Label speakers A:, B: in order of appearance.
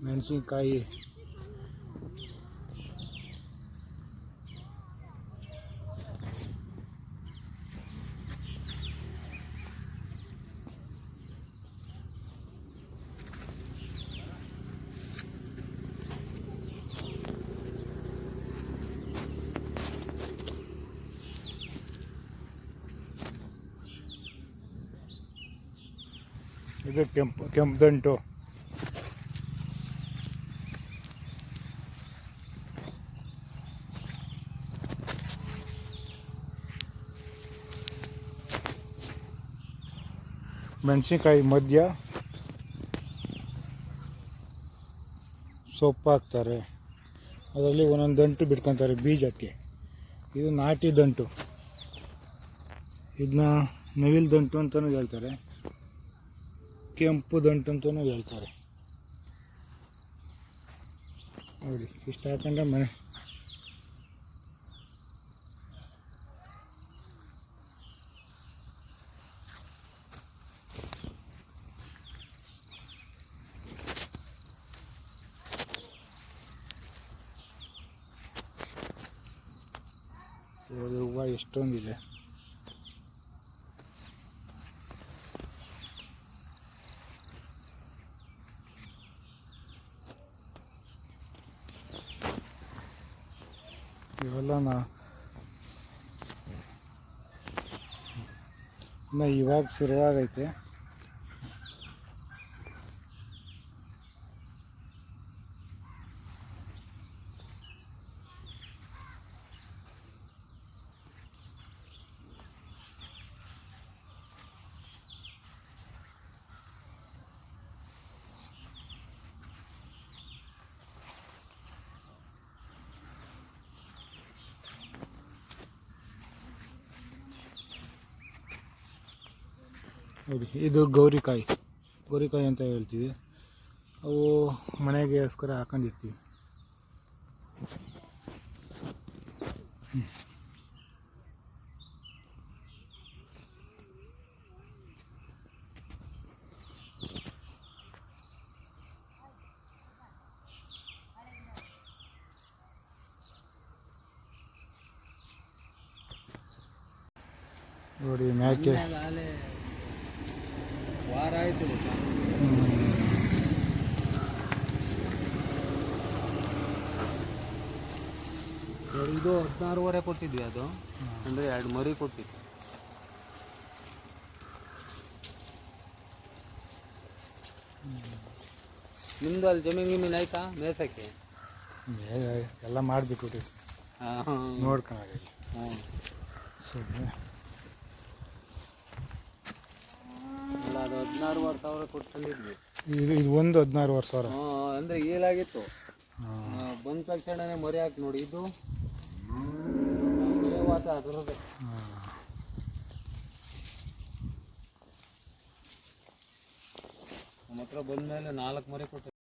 A: ಮೆಣಸಿನ್ಕಾಯಿ, ಇದು ಕೆಂಪು ದಂಟು, ಮೆಣಸಿನ್ಕಾಯಿ ಮಧ್ಯ ಸೊಪ್ಪು ಹಾಕ್ತಾರೆ, ಅದರಲ್ಲಿ ಒಂದೊಂದು ದಂಟು ಬಿಟ್ಕೊತಾರೆ ಬೀಜಕ್ಕೆ. ಇದು ನಾಟಿ ದಂಟು, ಇದನ್ನ ನವಿಲು ದಂಟು ಅಂತಲೂ ಹೇಳ್ತಾರೆ, ಕೆಂಪು ದಂಟು ಅಂತಲೂ ಹೇಳ್ತಾರೆ. ನೋಡಿ ಇಷ್ಟು ಹಾಕೊಂಡ್ರೆ ಮನೆ ಹೂವು ಎಷ್ಟೊಂದಿದೆ. ಇವೆಲ್ಲ ಇನ್ನು ಇವಾಗ ಶುರುವಾಗೈತೆ. ನೋಡಿ ಇದು ಗೌರಿಕಾಯಿ ಅಂತ ಹೇಳ್ತೀವಿ. ಅವು ಮನೆಗೋಸ್ಕರ ಹಾಕೊಂಡಿರ್ತೀವಿ. ನೋಡಿ ಮೇಕೆ ವಾರ ಆಯಿತು. ಇದು 16,500 ಕೊಟ್ಟಿದ್ವಿ. ಅದು ಅಂದರೆ 2 ಮರಿ ಕೊಟ್ಟಿದ್ವಿ. ನಿಮ್ದು ಅಲ್ಲಿ ಜಮೀನು ಆಯ್ತಾ ಮೇಸಕ್ಕೆ? ಎಲ್ಲ ಮಾಡಿಬಿಟ್ಟು ನೋಡ್ಕೊಂಡು ಸುಮ್ಮನೆ ಅದು 16,500 ಕೊಟ್ಟು ತಂದಿದ್ವಿ. ಇದು ಒಂದು 16,500. ಅಂದರೆ ಏಲಾಗಿತ್ತು. ಬಂದ ತಕ್ಷಣನೇ ಮರಿ ಹಾಕಿ ನೋಡಿ. ಇದು ಅದರದ್ದು ನಮ್ಮ ಹತ್ರ ಬಂದ ಮೇಲೆ 4 ಮರಿ ಕೊಟ್ಟು